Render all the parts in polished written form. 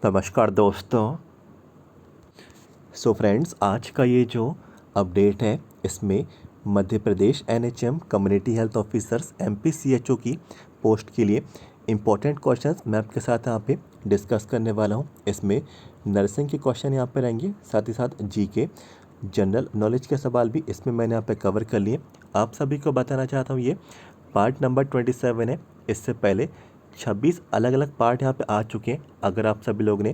नमस्कार दोस्तों। So friends, आज का ये जो अपडेट है इसमें Madhya Pradesh NHM community health officers एमपीसीएचओ की पोस्ट के लिए इम्पोर्टेंट क्वेश्चंस मैं आपके साथ यहाँ पे डिस्कस करने वाला हूँ। इसमें नर्सिंग के क्वेश्चन यहाँ पे रहेंगे, साथ ही साथ जीके जनरल नॉलेज के सवाल भी इसमें मैंने यहाँ पे कवर कर लिए। आप सभी को बताना चाहता हूँ, ये पार्ट नंबर 27 है। इससे पहले 26 अलग अलग पार्ट यहाँ पे आ चुके हैं। अगर आप सभी लोग ने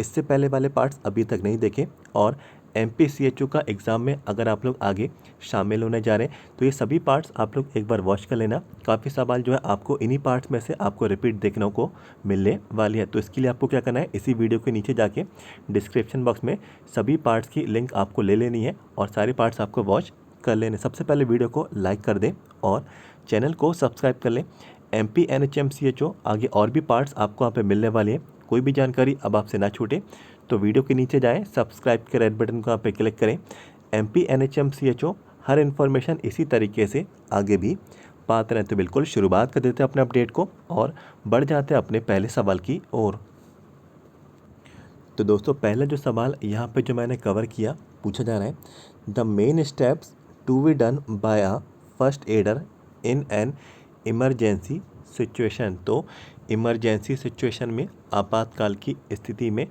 इससे पहले वाले पार्ट्स अभी तक नहीं देखे और एमपीसीएचओ का एग्ज़ाम में अगर आप लोग आगे शामिल होने जा रहे हैं तो ये सभी पार्ट्स आप लोग एक बार वॉच कर लेना। काफ़ी सवाल जो है आपको इन्हीं पार्ट्स में से आपको रिपीट देखने को मिलने वाली है। तो इसके लिए आपको क्या करना है, इसी वीडियो के नीचे जाके डिस्क्रिप्शन बॉक्स में सभी पार्ट्स की लिंक आपको ले लेनी है और सारे पार्ट्स आपको वॉच कर लेने। सबसे पहले वीडियो को लाइक कर दें और चैनल को सब्सक्राइब कर लें। MPNHMCHO आगे और भी पार्ट्स आपको यहाँ पे मिलने वाले हैं। कोई भी जानकारी अब आपसे ना छूटे तो वीडियो के नीचे जाएं, सब्सक्राइब के रेड बटन को यहाँ पे क्लिक करें। MPNHMCHO हर इन्फॉर्मेशन इसी तरीके से आगे भी पाते रहें। तो बिल्कुल शुरुआत कर देते हैं अपने अपडेट को और बढ़ जाते हैं अपने पहले सवाल की ओर। तो दोस्तों, पहला जो सवाल यहाँ पे जो मैंने कवर किया, पूछा जा रहा है, the main steps to be done by a first aider in an emergency situation. तो इमरजेंसी सिचुएशन में, आपातकाल की स्थिति में,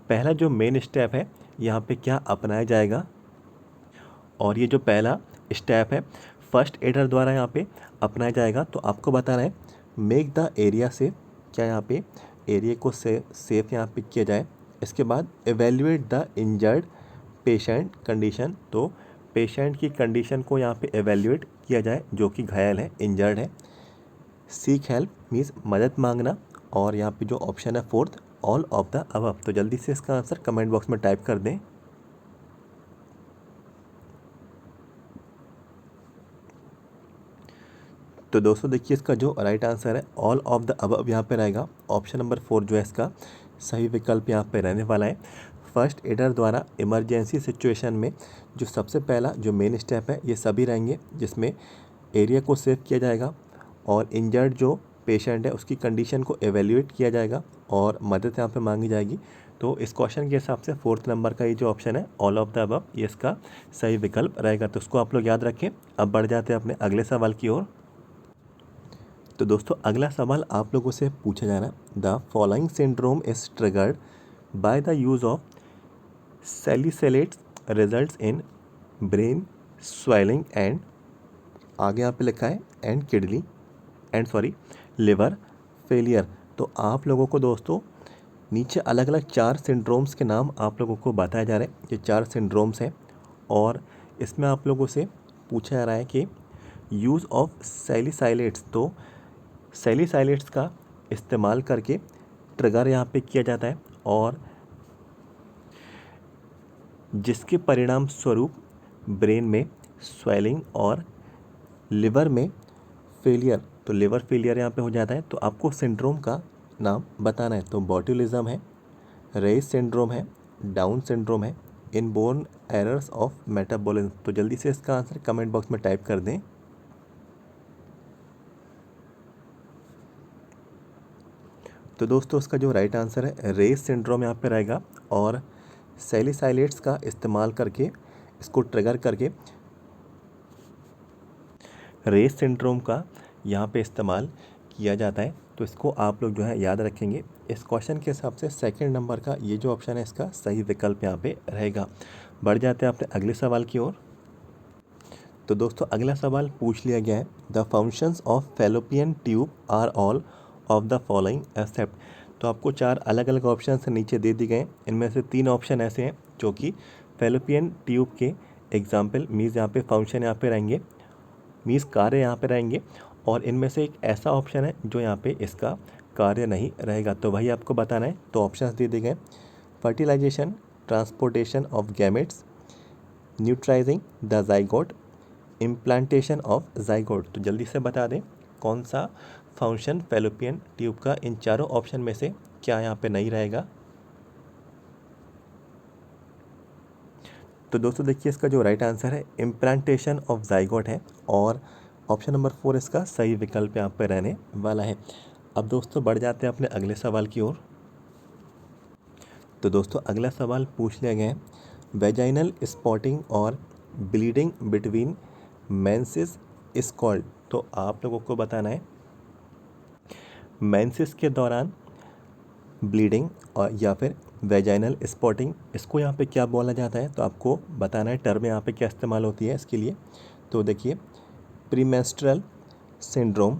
पहला जो मेन स्टेप है यहाँ पे क्या अपनाया जाएगा। और ये जो पहला स्टेप है फर्स्ट एडर द्वारा यहाँ पे अपनाया जाएगा। तो आपको बताना है, मेक द एरिया सेफ, क्या यहाँ पे एरिया को सेफ यहाँ पे किया जाए। इसके बाद evaluate the injured patient condition, तो पेशेंट की कंडीशन को यहाँ पे एवेल्युएट किया जाए जो कि घायल है, इंजर्ड है। सीक हेल्प मीन्स मदद मांगना। और यहाँ पे जो ऑप्शन है fourth, all of the above. तो जल्दी से इसका आंसर कमेंट बॉक्स में टाइप कर दें। तो दोस्तों देखिए, इसका जो राइट आंसर है ऑल ऑफ द अबव यहाँ पे रहेगा। ऑप्शन नंबर 4 जो है इसका सही विकल्प यहाँ पे रहने वाला है। फर्स्ट एडर द्वारा इमरजेंसी सिचुएशन में जो सबसे पहला जो मेन स्टेप है ये सभी रहेंगे, जिसमें एरिया को सेव किया जाएगा और इंजर्ड जो पेशेंट है उसकी कंडीशन को एवेल्युएट किया जाएगा और मदद यहाँ पे मांगी जाएगी। तो इस क्वेश्चन के हिसाब से फोर्थ नंबर का ये जो ऑप्शन है ऑल ऑफ द अबव, ये इसका सही विकल्प रहेगा। तो उसको आप लोग याद रखें। अब बढ़ जाते हैं अपने अगले सवाल की ओर। तो दोस्तों, अगला सवाल आप लोगों से पूछा जा रहा है, the following syndrome is triggered by the use of salicylates results in brain swelling and, आगे यहाँ पे लिखा है एंड किडनी लिवर फेलियर। तो आप लोगों को दोस्तों नीचे अलग अलग 4 सिंड्रोम्स के नाम आप लोगों को बताया जा रहा है। ये 4 सिंड्रोम्स हैं और इसमें आप लोगों से पूछा जा रहा है कि यूज़ ऑफ सैलिसाइलेट्स, तो सैलिसाइलेट्स का इस्तेमाल करके ट्रिगर यहाँ पे किया जाता है और जिसके परिणाम स्वरूप ब्रेन में स्वेलिंग और लिवर में फेलियर, तो लिवर फेलियर यहाँ पे हो जाता है। तो आपको सिंड्रोम का नाम बताना है। तो बॉट्यूलिज्म है, रेस सिंड्रोम है, डाउन सिंड्रोम है, इनबोर्न एरर्स ऑफ मेटाबॉलिज्म। तो जल्दी से इसका आंसर कमेंट बॉक्स में टाइप कर दें। तो दोस्तों, उसका जो राइट आंसर है रेस सिंड्रोम यहाँ पे रहेगा और सैलिसाइलेट्स का इस्तेमाल करके, इसको ट्रिगर करके रेस सिंड्रोम का यहाँ पे इस्तेमाल किया जाता है। तो इसको आप लोग जो है याद रखेंगे। इस क्वेश्चन के हिसाब से सेकंड नंबर का ये जो ऑप्शन है इसका सही विकल्प यहाँ पे रहेगा। बढ़ जाते हैं अपने अगले सवाल की ओर। तो दोस्तों, अगला सवाल पूछ लिया गया है, the functions of fallopian tube are all of the following except. तो आपको 4 अलग अलग ऑप्शन नीचे दे दिए गए। इनमें से 3 ऑप्शन ऐसे हैं जो कि फैलोपियन ट्यूब के एग्जाम्पल मीन्स यहाँ पे फंक्शन यहाँ पे रहेंगे, मीन्स कार्य यहाँ पे रहेंगे। और इनमें से एक ऐसा ऑप्शन है जो यहाँ पे इसका कार्य नहीं रहेगा। तो वही आपको बताना है। तो ऑप्शंस दे दिए गए, fertilization, transportation of gametes, neutralizing the zygote, implantation of zygote. तो जल्दी से बता दें कौन सा फंक्शन फैलोपियन ट्यूब का इन चारों ऑप्शन में से क्या यहाँ पे नहीं रहेगा। तो दोस्तों देखिए, इसका जो राइट आंसर है इम्प्लांटेशन ऑफ जाइगोट है और ऑप्शन नंबर 4 इसका सही विकल्प यहाँ पे रहने वाला है। अब दोस्तों बढ़ जाते हैं अपने अगले सवाल की ओर। तो दोस्तों अगला सवाल पूछ लिया गया है, वेजाइनल स्पॉटिंग और bleeding between menses is called. तो आप लोगों को बताना है मेंसेस के दौरान ब्लीडिंग और या फिर वेजाइनल स्पॉटिंग, इसको यहाँ पे क्या बोला जाता है। तो आपको बताना है टर्म यहाँ पे क्या इस्तेमाल होती है इसके लिए। तो देखिए, प्रीमेंस्ट्रुअल सिंड्रोम,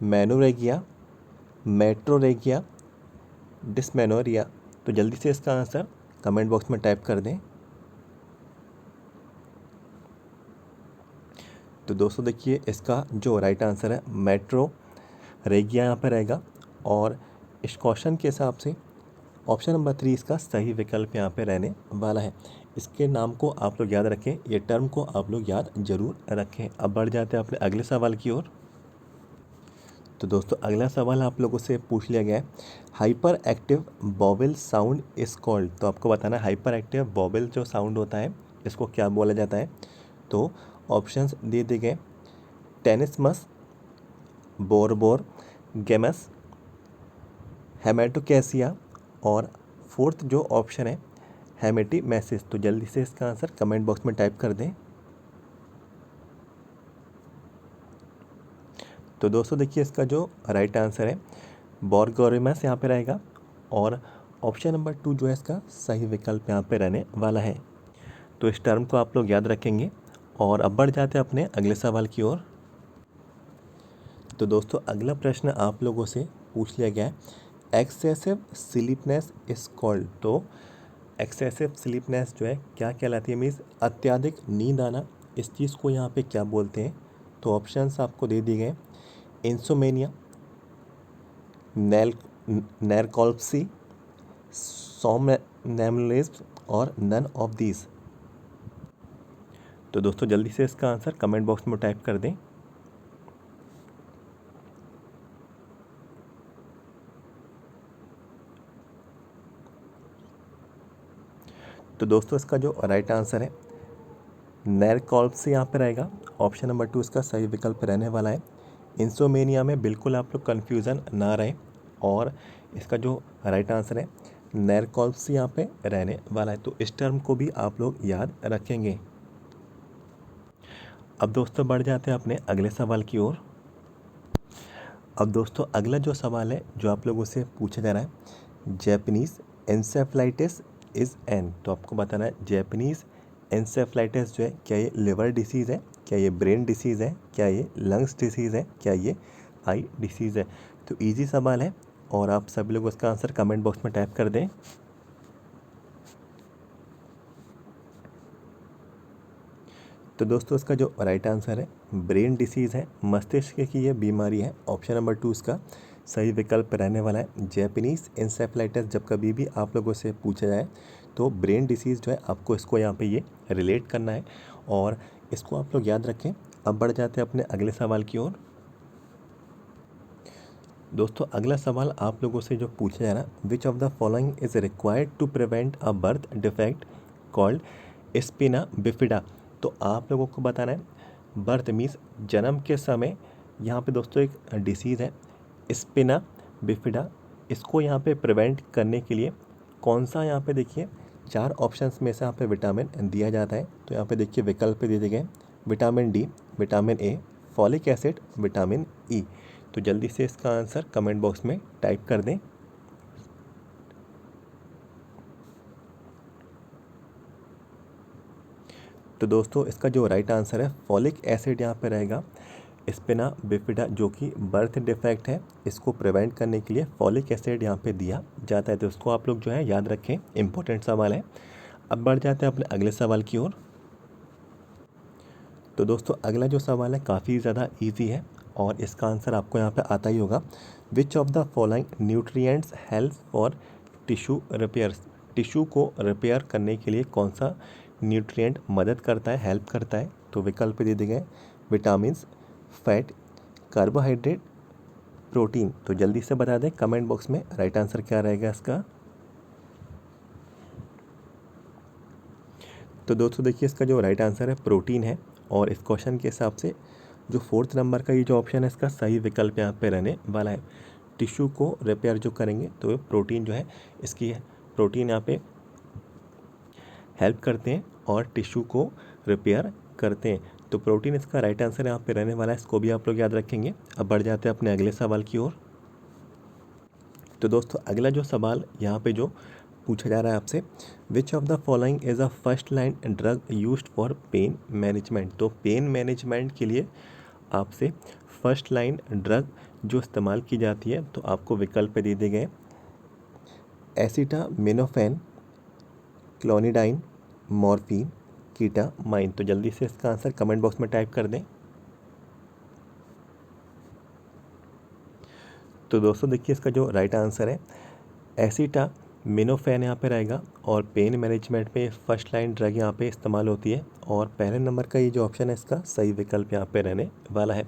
मेनोरेगिया, मेट्रोरेगिया, डिस्मेनोरिया। तो जल्दी से इसका आंसर कमेंट बॉक्स में टाइप कर दें। तो दोस्तों देखिए, इसका जो राइट आंसर है मेट्रोरेगिया यहाँ पर रहेगा। और इस क्वेश्चन के हिसाब से ऑप्शन नंबर 3 इसका सही विकल्प यहाँ पे रहने वाला है। इसके नाम को आप लोग याद रखें, ये टर्म को आप लोग याद जरूर रखें। अब बढ़ जाते हैं अपने अगले सवाल की ओर। तो दोस्तों अगला सवाल आप लोगों से पूछ लिया गया है, hyper active vowel sound is called. तो आपको बताना है हाइपर एक्टिव वोवेल जो साउंड होता है इसको क्या बोला जाता है। तो ऑप्शंस दे दिए गए, टेनिसमस, बोरबोर, गेमस, हेमेटोकेसिया और फोर्थ जो ऑप्शन है हेमेटीमेसिस। तो जल्दी से इसका आंसर कमेंट बॉक्स में टाइप कर दें। तो दोस्तों देखिए, इसका जो राइट आंसर है बोरगोरिमस यहाँ पे रहेगा। और ऑप्शन नंबर 2 जो है इसका सही विकल्प यहाँ पे रहने वाला है। तो इस टर्म को आप लोग याद रखेंगे। और अब बढ़ जाते हैं अपने अगले सवाल की ओर। तो दोस्तों अगला प्रश्न आप लोगों से पूछ लिया गया है, एक्सेसिव स्लीपनेस इज कॉल्ड। तो एक्सेसिव स्लीपनेस जो है क्या कहलाती है, मीन्स अत्यधिक नींद आना, इस चीज़ को यहाँ पे क्या बोलते हैं। तो ऑप्शंस आपको दे दिए गए, इंसोमेनिया, नैरकोलेप्सी, सोमनैम्बुलिज्म और नन ऑफ दीज। तो दोस्तों जल्दी से इसका आंसर कमेंट बॉक्स में टाइप कर दें। तो दोस्तों इसका जो राइट आंसर है नैरकोलेप्सी यहाँ पे रहेगा। ऑप्शन नंबर 2 इसका सही विकल्प रहने वाला है। इंसोमेनिया में बिल्कुल आप लोग कन्फ्यूज़न ना रहे। और इसका जो राइट आंसर है नैरकोलेप्सी यहाँ पे रहने वाला है। तो इस टर्म को भी आप लोग याद रखेंगे। अब दोस्तों बढ़ जाते हैं अपने अगले सवाल की ओर। अब दोस्तों अगला जो सवाल है जो आप लोगों से पूछा जा रहा है, जैपनीज़ एन्सेफलाइटिस इज़ एन। तो आपको बताना है जैपनीज़ एन्सेफलाइटिस जो है क्या ये लिवर डिसीज़ है, क्या ये ब्रेन डिसीज़ है, क्या ये लंग्स डिसीज़ है, क्या ये आई डिसीज़ है। तो इजी सवाल है और आप सभी लोग उसका आंसर कमेंट बॉक्स में टाइप कर दें। तो दोस्तों इसका जो राइट आंसर है ब्रेन डिसीज़ है, मस्तिष्क की ये बीमारी है। ऑप्शन नंबर 2 इसका सही विकल्प रहने वाला है। जैपनीज़ एन्सेफलाइटिस जब कभी भी आप लोगों से पूछा जाए तो ब्रेन डिसीज़ जो है आपको इसको यहाँ पे ये रिलेट करना है और इसको आप लोग याद रखें। अब बढ़ जाते हैं अपने अगले सवाल की ओर। दोस्तों अगला सवाल आप लोगों से जो पूछा जा रहा है, which of the following is required to prevent a birth defect called spina bifida. तो आप लोगों को बताना है बर्थ मीन्स जन्म के समय यहाँ पे दोस्तों एक डिसीज़ है स्पिना बिफिडा, इसको यहाँ पे प्रिवेंट करने के लिए कौन सा, यहाँ पे देखिए 4 ऑप्शंस में से यहाँ पे विटामिन दिया जाता है। तो यहाँ पे देखिए विकल्प दे दिए गए, vitamin D, vitamin A, folic acid, vitamin E. तो जल्दी से इसका आंसर कमेंट बॉक्स में टाइप कर दें। तो दोस्तों इसका जो राइट आंसर है फॉलिक एसिड यहाँ पे रहेगा। स्पिना बिफिडा जो कि बर्थ डिफेक्ट है, इसको प्रिवेंट करने के लिए फॉलिक एसिड यहाँ पे दिया जाता है। तो उसको आप लोग जो है याद रखें, इंपॉर्टेंट सवाल है। अब बढ़ जाते हैं अपने अगले सवाल की ओर। तो दोस्तों अगला जो सवाल है काफ़ी ज़्यादा ईजी है और इसका आंसर आपको यहाँ पे आता ही होगा, विच of the following nutrients help for tissue repairs. Tissue को रिपेयर करने के लिए कौन सा न्यूट्रिएंट मदद करता है, हेल्प करता है। तो विकल्प दे दिए गए, विटामिन्स, फैट, कार्बोहाइड्रेट, प्रोटीन। तो जल्दी से बता दें कमेंट बॉक्स में राइट आंसर क्या रहेगा इसका। तो दोस्तों देखिए इसका जो राइट आंसर है प्रोटीन है और इस क्वेश्चन के हिसाब से जो 4th नंबर का ये जो ऑप्शन है इसका सही विकल्प यहाँ पे रहने वाला है। टिश्यू को रिपेयर जो करेंगे तो प्रोटीन जो है इसकी प्रोटीन यहाँ पे हेल्प करते हैं और टिश्यू को रिपेयर करते हैं। तो प्रोटीन इसका राइट आंसर यहाँ पे रहने वाला है, इसको भी आप लोग याद रखेंगे। अब बढ़ जाते हैं अपने अगले सवाल की ओर। तो दोस्तों अगला जो सवाल यहाँ पे जो पूछा जा रहा है आपसे, विच of the following is a first line drug used for pain management. तो पेन मैनेजमेंट के लिए आपसे फर्स्ट लाइन ड्रग जो इस्तेमाल की जाती है, तो आपको विकल्प दे दिए गए एसिटामिनोफेन, क्लोनिडाइन, मॉर्फिन, कीटामाइन। तो जल्दी से इसका आंसर कमेंट बॉक्स में टाइप कर दें। तो दोस्तों देखिए इसका जो राइट आंसर है एसिटामिनोफेन यहाँ पे रहेगा और पेन मैनेजमेंट में फर्स्ट लाइन ड्रग यहाँ पे इस्तेमाल होती है और पहले नंबर का ये जो ऑप्शन है इसका सही विकल्प यहाँ पे रहने वाला है।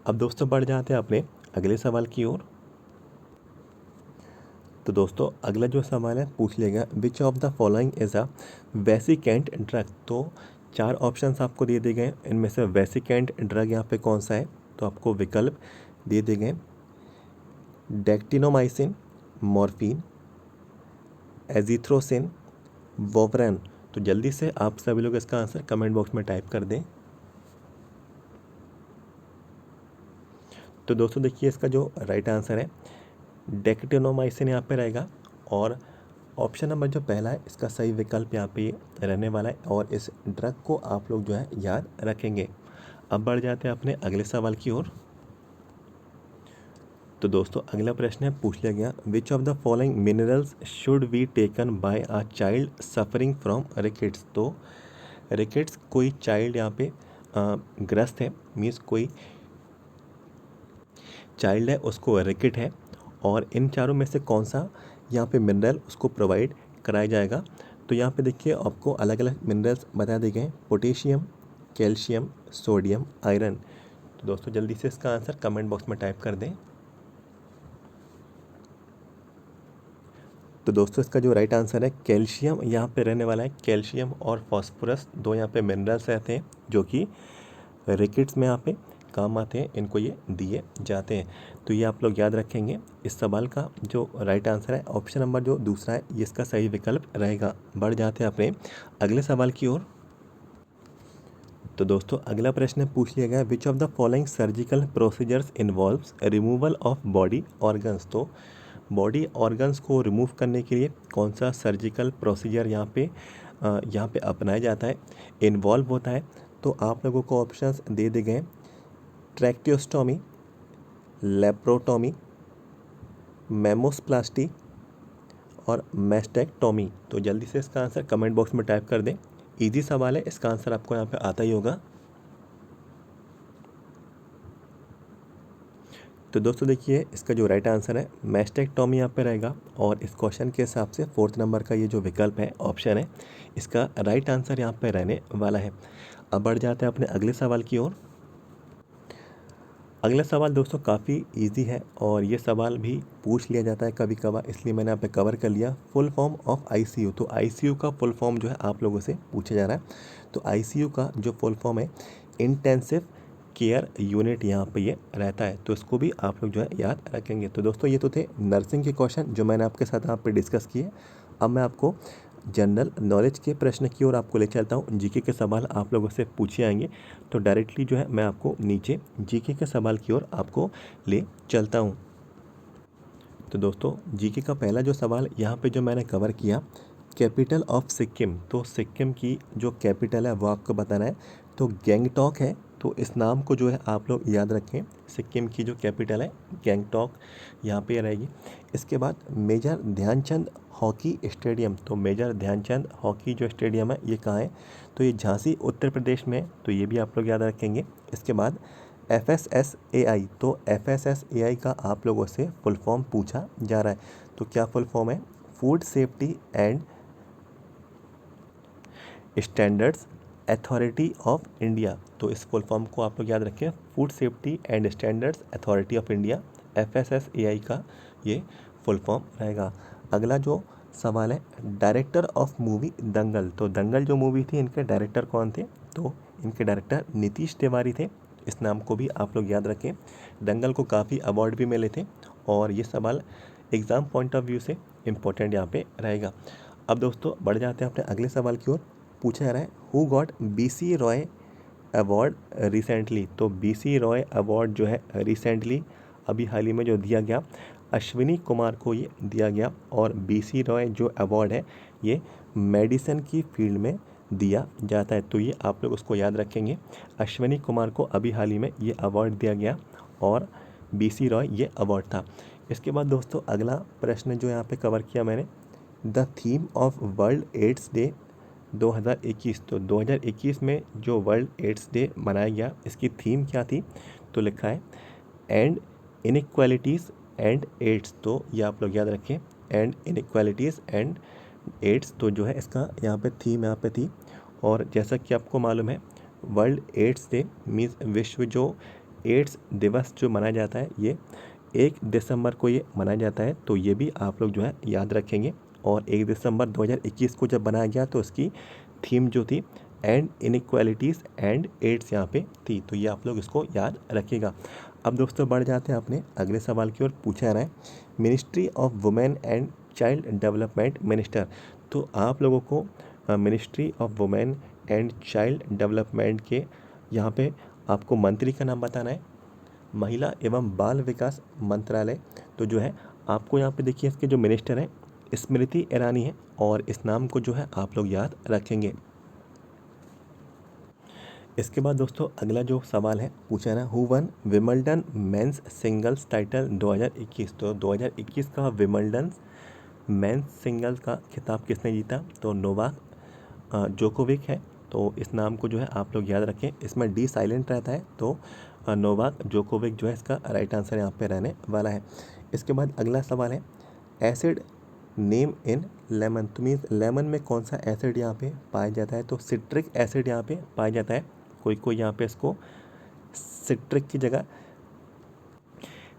अब दोस्तों बढ़ जाते हैं अपने अगले सवाल की ओर। तो दोस्तों अगला जो सवाल है पूछ लिया गया, विच of the following is a vesicant drug. तो 4 ऑप्शंस आपको दे दिए गए, इनमें से वेसिकेंट ड्रग यहाँ पे कौन सा है, तो आपको विकल्प दे दिए गए डेक्टिनोमाइसिन, मॉर्फिन, एजिथ्रोसिन, वोवरन। तो जल्दी से आप सभी लोग इसका आंसर कमेंट बॉक्स में टाइप कर दें। तो दोस्तों देखिए इसका जो राइट आंसर है डेक्टिनोमाइसिन यहाँ पे रहेगा और ऑप्शन नंबर जो पहला है इसका सही विकल्प यहाँ पे रहने वाला है और इस ड्रग को आप लोग जो है याद रखेंगे। अब बढ़ जाते हैं अपने अगले सवाल की ओर। तो दोस्तों अगला प्रश्न है पूछ लिया गया, विच of the following minerals should be taken by a child suffering from rickets. तो रिकेट्स कोई चाइल्ड यहाँ पे ग्रस्त है, मीन्स कोई चाइल्ड है उसको रिकेट है और इन चारों में से कौन सा यहाँ पे मिनरल उसको प्रोवाइड कराया जाएगा। तो यहाँ पे देखिए आपको अलग अलग मिनरल्स बता दिए गए, पोटेशियम, कैल्शियम, सोडियम, आयरन। तो दोस्तों जल्दी से इसका आंसर कमेंट बॉक्स में टाइप कर दें। तो दोस्तों इसका जो राइट आंसर है कैल्शियम यहाँ पे रहने वाला है। कैल्शियम और फॉस्फोरस दो यहाँ पे मिनरल्स रहते हैं जो कि रिकेट्स में यहाँ पे काम आते हैं, इनको ये दिए जाते हैं। तो ये आप लोग याद रखेंगे। इस सवाल का जो राइट आंसर है ऑप्शन नंबर जो दूसरा है ये इसका सही विकल्प रहेगा। बढ़ जाते हैं अपने अगले सवाल की ओर। तो दोस्तों अगला प्रश्न पूछ लिया गया, विच of the following surgical procedures involves removal of body organs. तो बॉडी ऑर्गन्स को रिमूव करने के लिए कौन सा सर्जिकल प्रोसीजर यहाँ पे अपनाया जाता है, इन्वॉल्व होता है। तो आप लोगों को ऑप्शंस दे दिए गए ट्रैक्टियोस्टोमी, लेप्रोटोमी, मेमोस्प्लास्टी और मैस्टेक्टोमी। तो जल्दी से इसका आंसर कमेंट बॉक्स में टाइप कर दें। इजी सवाल है, इसका आंसर आपको यहाँ पे आता ही होगा। तो दोस्तों देखिए इसका जो राइट आंसर है मैस्टेक्टोमी यहाँ पे रहेगा और इस क्वेश्चन के हिसाब से 4th नंबर का ये जो विकल्प है ऑप्शन है इसका राइट आंसर यहाँ पे रहने वाला है। अब बढ़ जाते हैं अपने अगले सवाल की ओर। अगला सवाल दोस्तों काफ़ी इजी है और ये सवाल भी पूछ लिया जाता है कभी कभार, इसलिए मैंने यहाँ पे कवर कर लिया। Full form of ICU. तो आईसीयू का फुल फॉर्म जो है आप लोगों से पूछा जा रहा है। तो आईसीयू का जो फुल फॉर्म है इंटेंसिव केयर यूनिट यहाँ पे ये रहता है। तो इसको भी आप लोग जो है याद रखेंगे। तो दोस्तों ये तो थे नर्सिंग के क्वेश्चन जो मैंने आपके साथ यहाँ पे डिस्कस किए। अब मैं आपको जनरल नॉलेज के प्रश्न की ओर आपको ले चलता हूँ। जीके के सवाल आप लोगों से पूछे आएंगे तो डायरेक्टली जो है मैं आपको नीचे जीके के सवाल की ओर आपको ले चलता हूँ। तो दोस्तों जीके का पहला जो सवाल यहाँ पे जो मैंने कवर किया, कैपिटल ऑफ सिक्किम। तो सिक्किम की जो कैपिटल है वो आपको बताना है। तो गैंगटॉक है। तो इस नाम को जो है आप लोग याद रखें। सिक्किम की जो कैपिटल है गैंगटॉक यहाँ पे रहेगी। इसके बाद मेजर ध्यानचंद हॉकी स्टेडियम। तो मेजर ध्यानचंद हॉकी जो स्टेडियम है ये कहाँ है, तो ये झांसी उत्तर प्रदेश में है। तो ये भी आप लोग याद रखेंगे। इसके बाद FSSAI। तो FSSAI का आप लोगों से फुल फॉर्म पूछा जा रहा है। तो क्या फुल फॉर्म है, food safety and standards authority of India. तो इस फुल फॉर्म को आप लोग याद रखें, food safety and standards authority of India, FSSAI का ये फुल फॉर्म रहेगा। अगला जो सवाल है डायरेक्टर ऑफ मूवी दंगल। तो दंगल जो मूवी थी इनके डायरेक्टर कौन थे, तो इनके डायरेक्टर नीतीश तिवारी थे। इस नाम को भी आप लोग याद रखें। दंगल को काफ़ी अवार्ड भी मिले थे और ये सवाल एग्ज़ाम पॉइंट ऑफ व्यू से इम्पोर्टेंट यहाँ पे रहेगा। अब दोस्तों बढ़ जाते हैं अपने अगले सवाल की ओर। पूछा जा रहा है who got BC Roy award recently. तो BC रॉय अवार्ड जो है रिसेंटली अभी हाल ही में जो दिया गया अश्विनी कुमार को ये दिया गया। और BC रॉय जो अवार्ड है ये मेडिसिन की फील्ड में दिया जाता है, तो ये आप लोग उसको याद रखेंगे। अश्विनी कुमार को अभी हाल ही में ये अवार्ड दिया गया और BC रॉय ये अवार्ड था। इसके बाद दोस्तों अगला प्रश्न जो यहाँ पे कवर किया मैंने, the theme of World AIDS Day 2021। तो 2021 में जो वर्ल्ड एड्स डे मनाया गया इसकी थीम क्या थी, तो लिखा है एंड इनइक्वालिटीज़ एंड एड्स। तो ये आप लोग याद रखें, एंड इनइक्वालिटीज़ एंड एड्स। तो जो है इसका यहाँ पे थीम यहाँ पे थी। और जैसा कि आपको मालूम है वर्ल्ड एड्स डे मीन्स विश्व जो एड्स दिवस जो मनाया जाता है ये 1 दिसंबर को ये मनाया जाता है। तो ये भी आप लोग जो है याद रखेंगे। और 1 दिसंबर 2021 को जब बनाया गया तो उसकी थीम जो थी एंड इनइक्वालिटीज़ एंड एड्स यहाँ पे थी। तो ये आप लोग इसको याद रखिएगा। अब दोस्तों बढ़ जाते हैं अपने अगले सवाल की ओर। पूछा जा रहा है ministry of women and child development minister. तो आप लोगों को ministry of women and child development के यहाँ पे आपको मंत्री का नाम बताना है, महिला एवं बाल विकास मंत्रालय। तो जो है आपको यहाँ पे देखिए इसके जो मिनिस्टर हैं स्मृति ईरानी है और इस नाम को जो है आप लोग याद रखेंगे। इसके बाद दोस्तों अगला जो सवाल है पूछा है ना who one Wimbledon men's singles title 2021। तो 2021 का विंबलडन मेंस सिंगल्स का खिताब किसने जीता, तो नोवाक जोकोविक है। तो इस नाम को जो है आप लोग याद रखें, इसमें डी साइलेंट रहता है। तो नोवाक जोकोविक जो है इसका राइट आंसर यहाँ पे रहने वाला है। इसके बाद अगला सवाल है एसिड नेम इन लेमन। तो मीन्स लेमन में कौन सा एसिड यहाँ पे पाया जाता है, तो सिट्रिक एसिड यहाँ पे पाया जाता है। कोई कोई यहाँ पे इसको सिट्रिक की जगह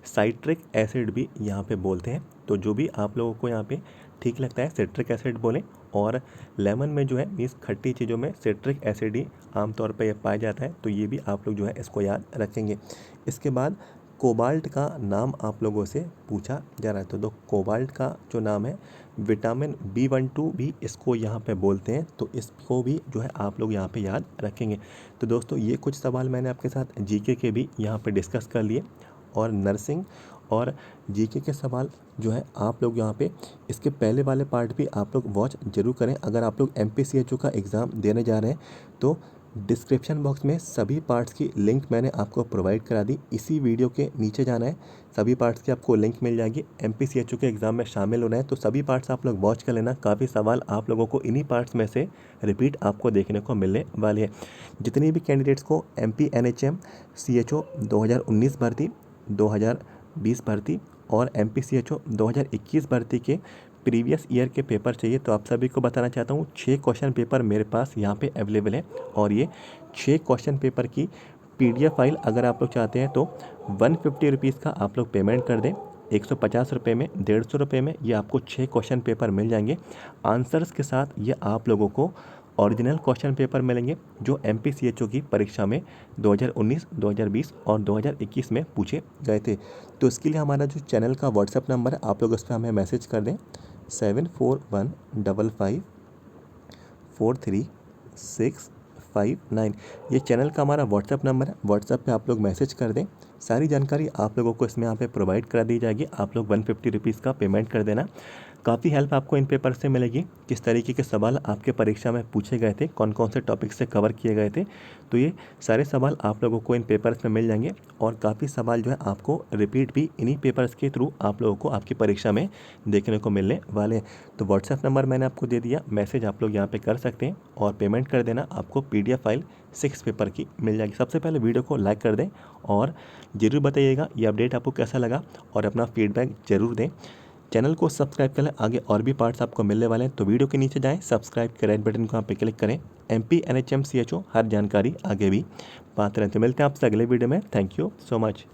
साइट्रिक एसिड भी यहाँ पे बोलते हैं। तो जो भी आप लोगों को यहाँ पे ठीक लगता है सिट्रिक एसिड बोलें। और लेमन में जो है मीन्स खट्टी चीज़ों में सिट्रिक एसिड ही आमतौर पे पाया जाता है। तो ये भी आप लोग जो है इसको याद रखेंगे। इसके बाद कोबाल्ट का नाम आप लोगों से पूछा जा रहा है। तो कोबाल्ट का जो नाम है विटामिन B12 भी इसको यहाँ पे बोलते हैं। तो इसको भी जो है आप लोग यहाँ पे याद रखेंगे। तो दोस्तों ये कुछ सवाल मैंने आपके साथ जीके के भी यहाँ पे डिस्कस कर लिए। और नर्सिंग और जीके के सवाल जो है आप लोग यहाँ पे इसके पहले वाले पार्ट भी आप लोग वॉच जरूर करें। अगर आप लोग MPCHO का एग्ज़ाम देने जा रहे हैं तो डिस्क्रिप्शन बॉक्स में सभी पार्ट्स की लिंक मैंने आपको प्रोवाइड करा दी। इसी वीडियो के नीचे जाना है, सभी पार्ट्स की आपको लिंक मिल जाएगी। MPCHO के एग्ज़ाम में शामिल होना है तो सभी पार्ट्स आप लोग वॉच कर लेना। काफ़ी सवाल आप लोगों को इन्हीं पार्ट्स में से रिपीट आपको देखने को मिलने वाले हैं। जितनी भी कैंडिडेट्स को MP NHM CHO 2019 भर्ती, 2020 भर्ती और MPCHO 2021 भर्ती के प्रीवियस ईयर के पेपर चाहिए तो आप सभी को बताना चाहता हूँ 6 क्वेश्चन पेपर मेरे पास यहाँ पे अवेलेबल है। और ये 6 क्वेश्चन पेपर की PDF फाइल अगर आप लोग चाहते हैं तो 150 रुपीज़ का आप लोग पेमेंट कर दें। 150 रुपये में, 150 रुपये में ये आपको 6 क्वेश्चन पेपर मिल जाएंगे। आंसर्स के साथ ये आप लोगों को ओरिजिनल क्वेश्चन पेपर मिलेंगे जो MPCHO की परीक्षा में 2019, 2020 और 2021 में पूछे गए थे। तो इसके लिए हमारा जो चैनल का व्हाट्सएप नंबर है आप लोग उस पर हमें मैसेज कर दें 7415543659। ये चैनल का हमारा व्हाट्सएप नंबर है। व्हाट्सएप पे आप लोग मैसेज कर दें, सारी जानकारी आप लोगों को इसमें यहाँ पे प्रोवाइड करा दी जाएगी। आप लोग 150 रुपीज़ का पेमेंट कर देना। काफ़ी हेल्प आपको इन पेपर से मिलेगी, किस तरीके के सवाल आपके परीक्षा में पूछे गए थे, कौन कौन से टॉपिक से कवर किए गए थे। तो ये सारे सवाल आप लोगों को इन पेपर्स में मिल जाएंगे। और काफ़ी सवाल जो है आपको रिपीट भी इन्हीं पेपर्स के थ्रू आप लोगों को आपकी परीक्षा में देखने को मिलने वाले हैं। तो व्हाट्सएप नंबर मैंने आपको दे दिया, मैसेज आप लोग यहाँ पे कर सकते हैं और पेमेंट कर देना। आपको PDF फाइल 6 पेपर की मिल जाएगी। सबसे पहले वीडियो को लाइक कर दें और ज़रूर बताइएगा ये अपडेट आपको कैसा लगा और अपना फीडबैक ज़रूर दें। चैनल को सब्सक्राइब कर लें, आगे और भी पार्ट्स आपको मिलने वाले हैं। तो वीडियो के नीचे जाएं, सब्सक्राइब के रेड बटन को यहाँ पे क्लिक करें। MP NHM CHO हर जानकारी आगे भी पाते रहें। तो मिलते हैं आपसे अगले वीडियो में। Thank you so much.